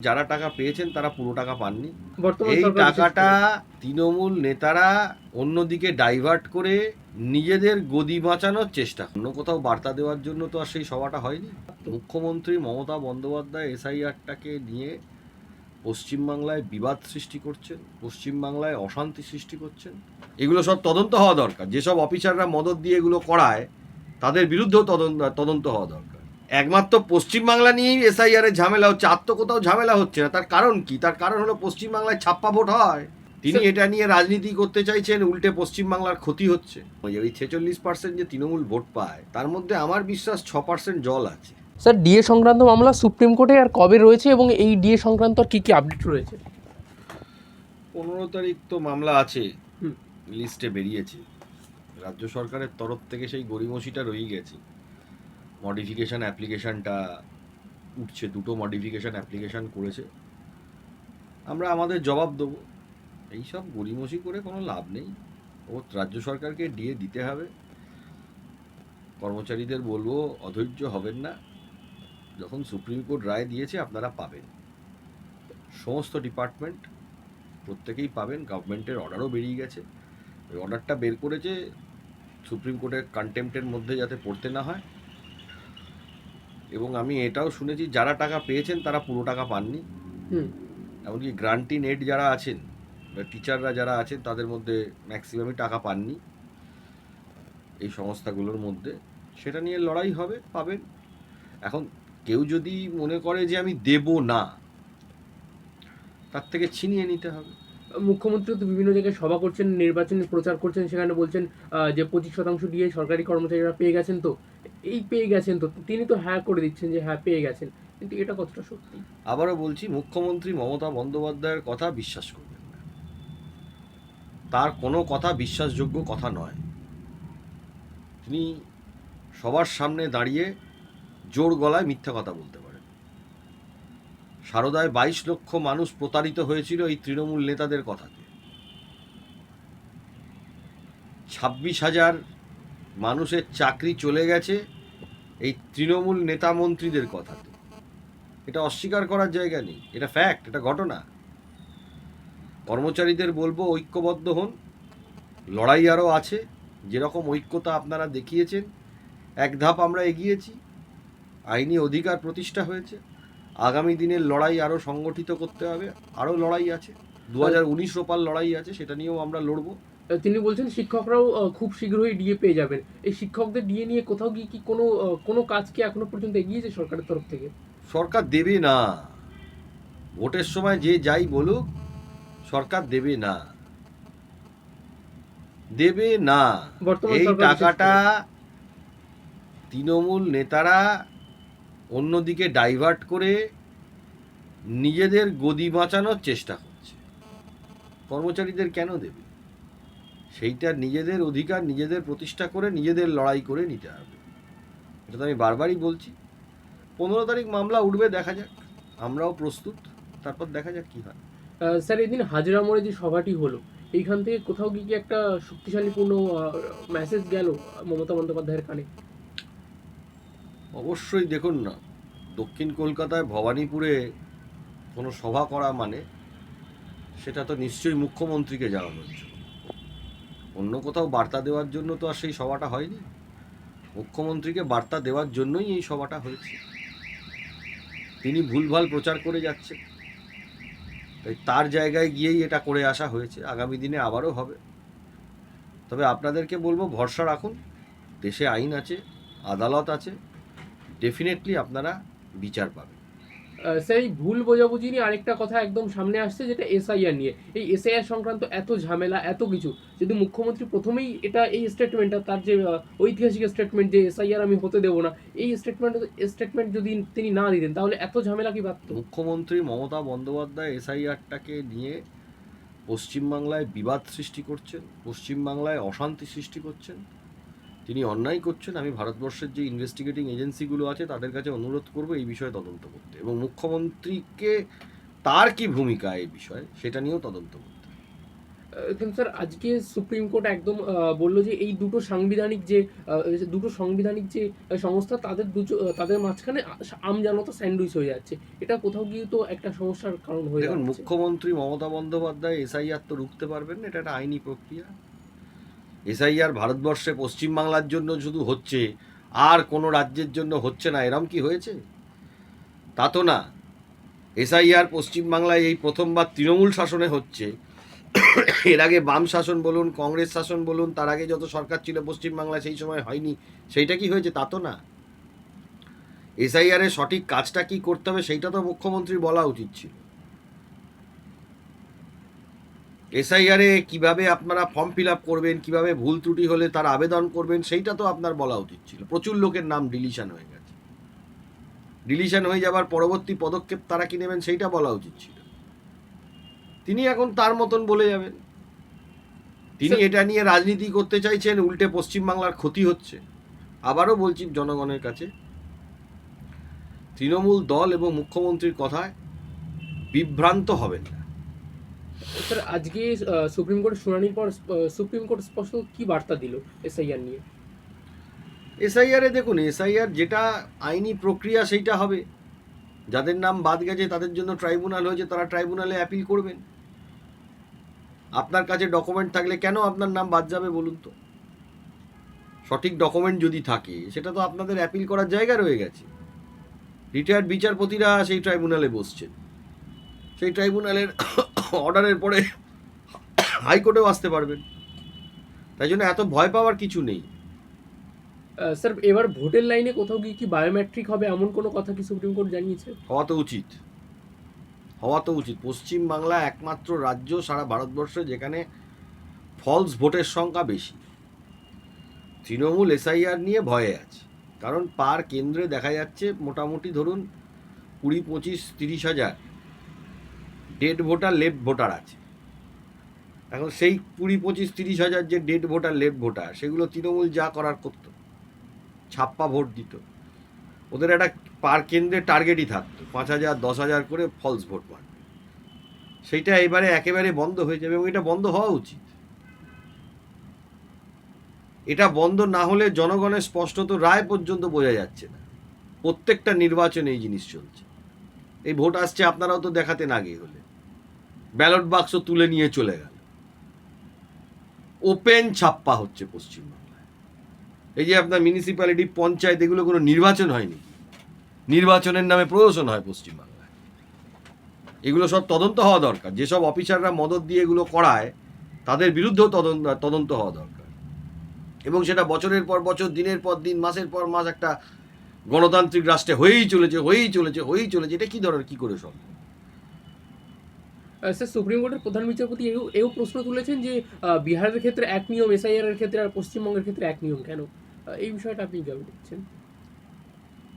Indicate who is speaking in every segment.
Speaker 1: যারা টাকা পেয়েছেন তারা পুরো টাকা পাননি।
Speaker 2: বর্তমান
Speaker 1: এই
Speaker 2: সরকার
Speaker 1: টাকাটা তৃণমূল নেতারা অন্যদিকে ডাইভার্ট করে নিজেদের গদি বাঁচানোর চেষ্টা, অন্য কোথাও বার্তা দেওয়ার জন্য তো আর সেই সভাটা হয়নি। মুখ্যমন্ত্রী মমতা বন্দ্যোপাধ্যায় এসআইআরটাকে নিয়ে পশ্চিমবাংলায় বিবাদ সৃষ্টি করছেন, পশ্চিমবাংলায় অশান্তি সৃষ্টি করছেন। এগুলো সব তদন্ত হওয়া দরকার। যেসব অফিসাররা মদত দিয়ে এগুলো করায় তাদের বিরুদ্ধেও তদন্ত হওয়া দরকার। একমাত্র পশ্চিমবাংলা নিয়েই এসআইআর এর ঝামেলা হচ্ছে, আর তো কোথাও ঝামেলা হচ্ছে না। তার কারণ কি? তার কারণ হলো পশ্চিমবাংলায় ছাপ্পা ভোট হয়। তিনি এটা নিয়ে রাজনীতি করতে চাইছেন, উল্টে পশ্চিমবাংলার ক্ষতি হচ্ছে। ওই 46% যে তৃণমূল ভোট পায় তার মধ্যে আমার বিশ্বাস 6% জল আছে।
Speaker 2: স্যার, ডিএ সংক্রান্ত মামলা সুপ্রিম কোর্টে আর কবে রয়েছে এবং এই ডিএ সংক্রান্ত কি কি আপডেট রয়েছে?
Speaker 1: 15 তারিখ তো মামলা আছে, লিস্টে বেরিয়েছে। রাজ্য সরকারের তরফ থেকে সেই গড়িমসিটা রয়ে গেছে। মডিফিকেশন অ্যাপ্লিকেশনটা উঠছে, 2টো মডিফিকেশন অ্যাপ্লিকেশন করেছে। আমরা আমাদের জবাব দেবো। এইসব গড়িমসি করে কোনো লাভ নেই। ও রাজ্য সরকারকে ডিএ দিতে হবে। কর্মচারীদের বলবো অধৈর্য হবেন না, যখন সুপ্রিম কোর্ট রায় দিয়েছে আপনারা পাবেন। সমস্ত ডিপার্টমেন্ট প্রত্যেকেই পাবেন। গভর্নমেন্টের অর্ডারও বেরিয়ে গেছে। ওই অর্ডারটা বের করেছে সুপ্রিম কোর্টের কন্টেম্পটের মধ্যে যাতে পড়তে না হয়। এবং আমি এটাও শুনেছি যারা টাকা পেয়েছেন তারা পুরো টাকা পাননি। এমনকি গ্রান্টি নেট যারা আছেন, টিচাররা যারা আছেন, তাদের মধ্যে ম্যাক্সিমামই টাকা পাননি এই সংস্থাগুলোর মধ্যে। সেটা নিয়ে লড়াই হবে, পাবেন। এখন কেউ যদি মনে করে যে আমি দেব না, তার থেকে ছিনিয়ে নিতে হবে।
Speaker 2: মুখ্যমন্ত্রী তো বিভিন্ন জায়গায় সভা করছেন, নির্বাচনী প্রচার করছেন, সেখানে বলছেন যে 25% ডিএ সরকারি কর্মচারীরা পেয়ে গেছেন। তো এই পেয়ে গেছেন, তো তিনি তো হ্যাঁ করে দিচ্ছেন যে হ্যাঁ পেয়ে গেছেন, কিন্তু এটা কতটা সত্যি?
Speaker 1: আবারও বলছি, মুখ্যমন্ত্রী মমতা বন্দ্যোপাধ্যায়ের কথা বিশ্বাস করবেন না। তার কোনো কথা বিশ্বাসযোগ্য কথা নয়। তিনি সবার সামনে দাঁড়িয়ে জোর গলায় মিথ্যা কথা বলতে পারেন। সারদায় 22 লক্ষ মানুষ প্রতারিত হয়েছিল এই তৃণমূল নেতাদের কথাতে। 26,000 মানুষের চাকরি চলে গেছে এই তৃণমূল নেতা মন্ত্রীদের কথাতে। এটা অস্বীকার করার জায়গা নেই, এটা ফ্যাক্ট, এটা ঘটনা। কর্মচারীদের বলবো ঐক্যবদ্ধ হন, লড়াই আরও আছে। যেরকম ঐক্যতা আপনারা দেখিয়েছেন, এক ধাপ আমরা এগিয়েছি, আইনি অধিকার প্রতিষ্ঠা হয়েছে। আগামী দিনের লড়াই আরও সংগঠিত করতে হবে, আরও লড়াই আছে। 2019 রোপার লড়াই আছে, সেটা নিয়েও আমরা লড়বো।
Speaker 2: তিনি বলছেন শিক্ষকরাও খুব শীঘ্রই ডিএ পেয়ে যাবেন। এই শিক্ষকদের ডিএ নিয়ে কোথাও গিয়ে কি কোনো কাজ কি এখনো পর্যন্ত এগিয়েছে সরকারের তরফ থেকে?
Speaker 1: সরকার দেবে না। ভোটের সময় যে যাই বলুক, সরকার দেবে না, দেবে না। এই টাকাটা তৃণমূল নেতারা অন্যদিকে ডাইভার্ট করে নিজেদের গদি বাঁচানোর চেষ্টা করছে। কর্মচারীদের কেন দেবে? সেইটা নিজেদের অধিকার নিজেদের প্রতিষ্ঠা করে নিজেদের লড়াই করে নিতে হবে। এটা তো আমি বারবারই বলছি। 15 তারিখ মামলা উঠবে, দেখা যাক। আমরাও প্রস্তুত, তারপর দেখা যাক কি হয়।
Speaker 2: স্যার, এদিন হাজরা মোড়ে যে সভাটি হলো, এইখান থেকে কোথাও গিয়ে কি একটা শক্তিশালীপূর্ণ মেসেজ গেল মমতা বন্দ্যোপাধ্যায়ের কানে?
Speaker 1: অবশ্যই। দেখুন না, দক্ষিণ কলকাতায় ভবানীপুরে কোনো সভা করা মানে সেটা তো নিশ্চয়ই মুখ্যমন্ত্রীকে জানানোর জন্য। অন্য কোথাও বার্তা দেওয়ার জন্য তো আর সেই সভাটা হয়নি। মুখ্যমন্ত্রীকে বার্তা দেওয়ার জন্যই এই সভাটা হয়েছে। তিনি ভুলভাল প্রচার করে যাচ্ছেন, তাই তার জায়গায় গিয়েই এটা করে আসা হয়েছে। আগামী দিনে আবারও হবে। তবে আপনাদেরকে বলবো, ভরসা রাখুন। দেশে আইন আছে, আদালত আছে, ডেফিনেটলি আপনারা বিচার পাবেন।
Speaker 2: স্যার, এই ভুল বোঝাবুঝি নিয়ে আরেকটা কথা একদম সামনে আসছে, যেটা এসআইআর নিয়ে। এই এসআইআর সংক্রান্ত এত ঝামেলা, এত কিছু, যদি মুখ্যমন্ত্রী প্রথমেই এই স্টেটমেন্টটা, তার যে ঐতিহাসিক স্টেটমেন্ট যে এসআইআর আমি হতে দেবো না, এই স্টেটমেন্ট যদি তিনি না দিতেন, তাহলে এত ঝামেলা কি বাড়তো?
Speaker 1: মুখ্যমন্ত্রী মমতা বন্দ্যোপাধ্যায় এসআইআরটাকে নিয়ে পশ্চিমবাংলায় বিবাদ সৃষ্টি করছেন, পশ্চিমবাংলায় অশান্তি সৃষ্টি করছেন। তিনি অন্যায় করছেন। আমি ভারতবর্ষের যে ইনভেস্টিগেটিং এজেন্সিগুলো আছে তাদের কাছে অনুরোধ করব এই বিষয়ে তদন্ত করতে, এবং মুখ্যমন্ত্রীকে তার কি ভূমিকা এই বিষয়ে সেটা নিয়েও তদন্ত করতে।
Speaker 2: কিন্তু স্যার আজকে সুপ্রিম কোর্ট একদম বললো যে এই দুটো সাংবিধানিক যে সংস্থা তাদের মাঝখানে আমজনতা স্যান্ডউইচ হয়ে যাচ্ছে, এটা কোথাও গিয়ে তো একটা সমস্যার কারণ হয়ে
Speaker 1: দেখুন,
Speaker 2: যাচ্ছে।
Speaker 1: মুখ্যমন্ত্রী মমতা বন্দ্যোপাধ্যায় এসআইআর তো রুখতে পারবেন না, এটা একটা আইনি প্রক্রিয়া। এসআইআর ভারতবর্ষে পশ্চিমবাংলার জন্য শুধু হচ্ছে, আর কোনো রাজ্যের জন্য হচ্ছে না, এরম কি হয়েছে? তা তো না। এসআইআর পশ্চিমবাংলায় এই প্রথমবার তৃণমূল শাসনে হচ্ছে। এর আগে বাম শাসন বলুন, কংগ্রেস শাসন বলুন, তার আগে যত সরকার ছিল পশ্চিমবাংলায় সেই সময় হয়নি। সেইটা কি হয়েছে? তা তো না। এসআইআর এর সঠিক কাজটা কি করতে হবে সেইটা তো মুখ্যমন্ত্রীর বলা উচিত ছিল। এসআইআর এ কিভাবে আপনারা ফর্ম ফিল আপ করবেন, কিভাবে ভুল ত্রুটি হলে তার আবেদন করবেন, সেইটা তো আপনার বলা উচিত ছিল। প্রচুর লোকের নাম ডিলিশন হয়ে গেছে। ডিলিশন হয়ে যাবার পরবর্তী পদক্ষেপ তারা কি নেবেন সেইটা বলা উচিত ছিল। তিনি এখন তার মতন বলে যাবেন। তিনি এটা নিয়ে রাজনীতি করতে চাইছেন, উল্টে পশ্চিমবাংলার ক্ষতি হচ্ছে। আবারও বলছি জনগণের কাছে, তৃণমূল দল এবং মুখ্যমন্ত্রীর কথায় বিভ্রান্ত হবেন না।
Speaker 2: স্যার আজকে সুপ্রিম কোর্টের শুনানির পর সুপ্রিম কোর্ট স্পষ্ট কি বার্তা দিল এসআইআর নিয়ে?
Speaker 1: এসআইআর এ দেখুন, এসআইআর যেটা আইনি প্রক্রিয়া সেইটা হবে। যাদের নাম বাদ গেছে তাদের জন্য ট্রাইব্যুনাল হয়েছে, তারা ট্রাইব্যুনালে অ্যাপিল করবেন। আপনার কাছে ডকুমেন্ট থাকলে কেন আপনার নাম বাদ যাবে বলুন তো? সঠিক ডকুমেন্ট যদি থাকে সেটা তো আপনাদের অ্যাপিল করার জায়গা রয়ে গেছে। রিটায়ার্ড বিচারপতিরা সেই ট্রাইব্যুনালে বসছেন, সেই ট্রাইব্যুনালের অর্ডারের পরে হাইকোর্টেও আসতে পারবেন। তাই জন্য এত ভয় পাওয়ার কিছু নেই।
Speaker 2: স্যার এবার ভোটের লাইনে কোথাও গিয়ে কি বায়োমেট্রিক হবে এমন কোনো কথা কি সুপ্রিম কোর্ট জানিয়েছে?
Speaker 1: হওয়া তো উচিত, হওয়া তো উচিত। পশ্চিমবাংলা একমাত্র রাজ্য সারা ভারতবর্ষে যেখানে ফলস ভোটের সংখ্যা বেশি। তৃণমূল এসআইআর নিয়ে ভয়ে আছে, কারণ পার কেন্দ্রে দেখা যাচ্ছে মোটামুটি ধরুন 20-25-30 হাজার ডেড ভোটার লেফট ভোটার আছে। এখন সেই 20-25-30 হাজার যে ডেড ভোটার লেফট ভোটার, সেগুলো তৃণমূল যা করার করত, ছাপ্পা ভোট দিত। ওদের একটা পার কেন্দ্রে টার্গেটই থাকতো 5,000-10,000 করে ফলস ভোট মারবে। সেইটা এবারে একেবারে বন্ধ হয়ে যাবে এবং এটা বন্ধ হওয়া উচিত। এটা বন্ধ না হলে জনগণের স্পষ্টত রায় পর্যন্ত বোঝা যাচ্ছে না। প্রত্যেকটা নির্বাচনে এই জিনিস চলছে। এই ভোট আসছে, আপনারাও তো দেখাতেন আগে হলে, ব্যালট বাক্স তুলে নিয়ে চলে গেল। ওপেন ছাপ্পা হচ্ছে পশ্চিমবাংলায়। এই যে আপনার মিউনিসিপ্যালিটি, পঞ্চায়েত, এগুলো কোনো নির্বাচন হয়নি। নির্বাচনের নামে প্রহসন হয় পশ্চিমবাংলায়। এগুলো সব তদন্ত হওয়া দরকার। যেসব অফিসাররা মদত দিয়ে এগুলো করায় তাদের বিরুদ্ধেও তদন্ত হওয়া দরকার। এবং সেটা বছরের পর বছর, দিনের পর দিন, মাসের পর মাস একটা গণতান্ত্রিক রাষ্ট্রে হয়েই চলেছে। এটা কি ধরনের, কি করে সম্ভব?
Speaker 2: স্যার সুপ্রিম কোর্টের প্রধান বিচারপতি এও প্রশ্ন তুলেছেন যে বিহারের ক্ষেত্রে এক নিয়ম এসআইআর এর ক্ষেত্রে, আর পশ্চিমবঙ্গের ক্ষেত্রে এক নিয়ম কেন? এই বিষয়টা আপনি কিভাবে দেখছেন?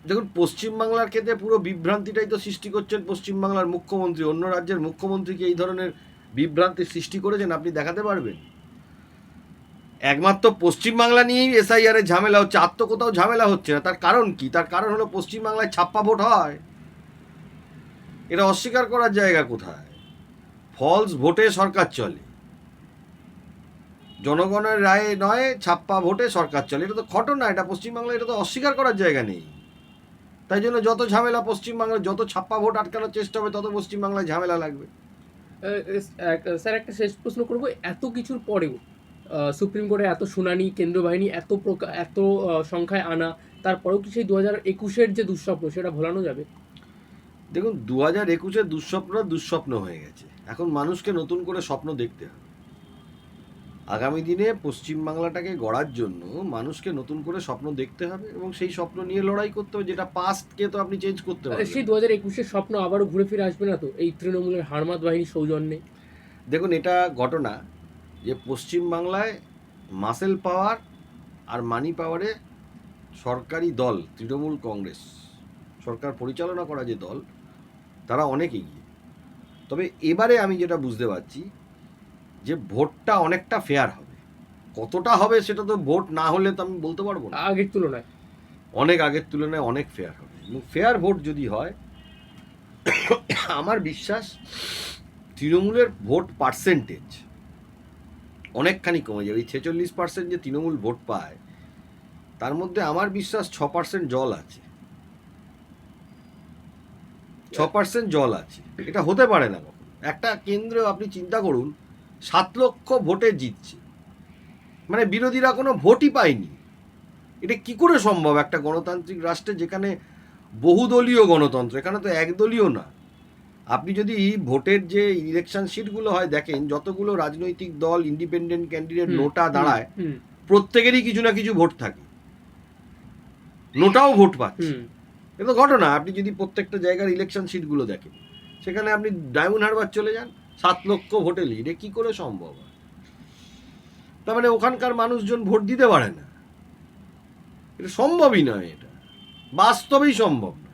Speaker 1: দেখুন, পশ্চিমবাংলার ক্ষেত্রে পুরো বিভ্রান্তিটাই তো সৃষ্টি করছেন পশ্চিমবাংলার মুখ্যমন্ত্রী। অন্য রাজ্যের মুখ্যমন্ত্রীকে এই ধরনের বিভ্রান্তির সৃষ্টি করেছেন, আপনি দেখাতে পারবেন? একমাত্র পশ্চিমবাংলা নিয়েই এসআইআর এর ঝামেলা হচ্ছে, আর তো কোথাও ঝামেলা হচ্ছে না। তার কারণ কি? তার কারণ হলো পশ্চিমবাংলায় ছাপ্পা ভোট হয়। এটা অস্বীকার করার জায়গা কোথায়? ফলস ভোটে সরকার চলে, জনগণের রায়ে নয়, ছাপ্পা ভোটে সরকার চলে। এটা তো ঘটনা, এটা পশ্চিমবাংলায়, এটা তো অস্বীকার করার জায়গা নেই। তাই জন্য যত ঝামেলা পশ্চিমবাংলায়, যত ছাপ্পা ভোট আটকানোর চেষ্টা হবে তত পশ্চিমবাংলায় ঝামেলা লাগবে।
Speaker 2: স্যার একটা শেষ প্রশ্ন করব, এত কিছুর পরেও সুপ্রিম কোর্টে এত শুনানি, কেন্দ্রীয় বাহিনী এত সংখ্যায় আনা, তারপরেও কি সেই 2021-এর যে দুঃস্বপ্ন সেটা ভোলানো যাবে?
Speaker 1: দেখুন, 2021-এর দুঃস্বপ্নটা দুঃস্বপ্ন হয়ে গেছে। এখন মানুষকে নতুন করে স্বপ্ন দেখতে হবে। আগামী দিনে পশ্চিমবাংলাটাকে গড়ার জন্য মানুষকে নতুন করে স্বপ্ন দেখতে হবে এবং সেই স্বপ্ন নিয়ে লড়াই করতে হবে। যেটা পাস্টকে তো আপনি চেঞ্জ করতে পারবেন।
Speaker 2: সেই 2021-এর স্বপ্ন আবারও ঘুরে ফিরে আসবে না তো এই তৃণমূলের হারমাত বাহিনীর সৌজন্যে?
Speaker 1: দেখুন, এটা ঘটনা যে পশ্চিমবাংলায় মাসেল পাওয়ার আর মানি পাওয়ারে সরকারি দল তৃণমূল কংগ্রেস, সরকার পরিচালনা করা যে দল, তারা অনেক এগিয়ে। তবে এবারে আমি যেটা বুঝতে পারছি যে ভোটটা অনেকটা ফেয়ার হবে। কতটা হবে সেটা তো ভোট না হলে তো আমি বলতে পারবো না।
Speaker 2: আগের তুলনায়
Speaker 1: অনেক আগের তুলনায় অনেক ফেয়ার হবে। এবং ফেয়ার ভোট যদি হয়, আমার বিশ্বাস তৃণমূলের ভোট পার্সেন্টেজ অনেকখানি কমে যাবে। এই 46% যে তৃণমূল ভোট পায় তার মধ্যে আমার বিশ্বাস 6% জল আছে, 6% জল আছে। এটা হতে পারে না কখনো। একটা কেন্দ্র আপনি চিন্তা করুন 7 লক্ষ ভোটে জিতছে, মানে বিরোধীরা কোনো ভোটই পায়নি। এটা কি করে সম্ভব একটা গণতান্ত্রিক রাষ্ট্রে যেখানে বহুদলীয় গণতন্ত্র, এখানে তো একদলীয় না। আপনি যদি ভোটের যে ইলেকশন শিটগুলো হয় দেখেন, যতগুলো রাজনৈতিক দল ইন্ডিপেন্ডেন্ট ক্যান্ডিডেট নোটা দাঁড়ায় প্রত্যেকেরই কিছু না কিছু ভোট থাকে, নোটাও ভোট পাচ্ছে। এ তো ঘটনা। আপনি যদি প্রত্যেকটা জায়গার ইলেকশন শিটগুলো দেখেন, সেখানে আপনি ডায়মন্ড হারবার চলে যান, 7 লক্ষ ভোটে লিড। এ কি করে সম্ভব হয়? তার মানে ওখানকার মানুষজন ভোট দিতে পারে না। এটা সম্ভবই নয়, এটা বাস্তবেই সম্ভব নয়।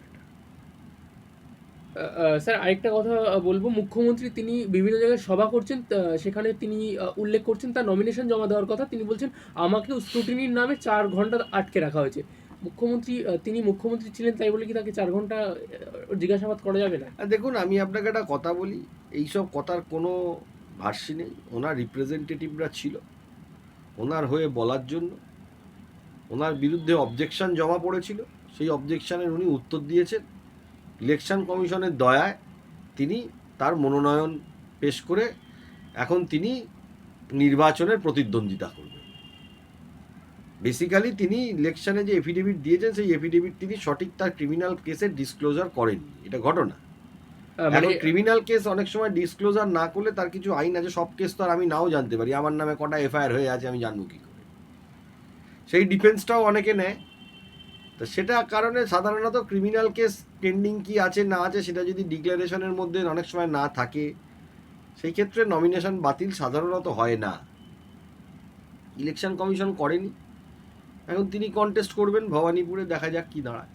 Speaker 2: স্যার আরেকটা কথা বলবো, মুখ্যমন্ত্রী তিনি বিভিন্ন জায়গায় সভা করছেন, সেখানে তিনি উল্লেখ করছেন তার নমিনেশন জমা দেওয়ার কথা। তিনি বলছেন আমাকে স্ক্রুটিনির নামে 4 ঘন্টা আটকে রাখা হয়েছে। মুখ্যমন্ত্রী তিনি মুখ্যমন্ত্রী ছিলেন তাই বলে কি তাকে 4 ঘন্টা জিজ্ঞাসাবাদ করা যাবে না?
Speaker 1: দেখুন, আমি আপনাকে একটা কথা বলি, এইসব কথার কোনো ভার্সি নেই। ওনার রিপ্রেজেন্টেটিভরা ছিল ওনার হয়ে বলার জন্য, ওনার বিরুদ্ধে অবজেকশন জমা পড়েছিল, সেই অবজেকশনের উনি উত্তর দিয়েছেন। ইলেকশন কমিশনের দয়ায় তিনি তার মনোনয়ন পেশ করে এখন তিনি নির্বাচনের প্রতিদ্বন্দ্বিতা করবেন। বেসিক্যালি তিনি ইলেকশনে যে এফিডেভিট দিয়েছেন সেই এফিডেভিট তিনি সঠিক তার ক্রিমিনাল কেসের ডিসক্লোজার করেননি, এটা ঘটনা। এখন ক্রিমিনাল কেস অনেক সময় ডিসক্লোজার না করলে তার কিছু আইন আছে, সব কেস তো আর আমি নাও জানতে পারি, আমার নামে কটা এফআইআর হয়ে আছে আমি জানবো কী করে, সেই ডিফেন্সটাও অনেকে নেয়। তো সেটা কারণে সাধারণত ক্রিমিনাল কেস পেন্ডিং কি আছে না আছে সেটা যদি ডিক্লারেশনের মধ্যে অনেক সময় না থাকে, সেই ক্ষেত্রে নমিনেশন বাতিল সাধারণত হয় না। ইলেকশন কমিশন করেনি, এখন তিনি কন্টেস্ট করবেন ভবানীপুরে, দেখা যাক কি দাঁড়ায়।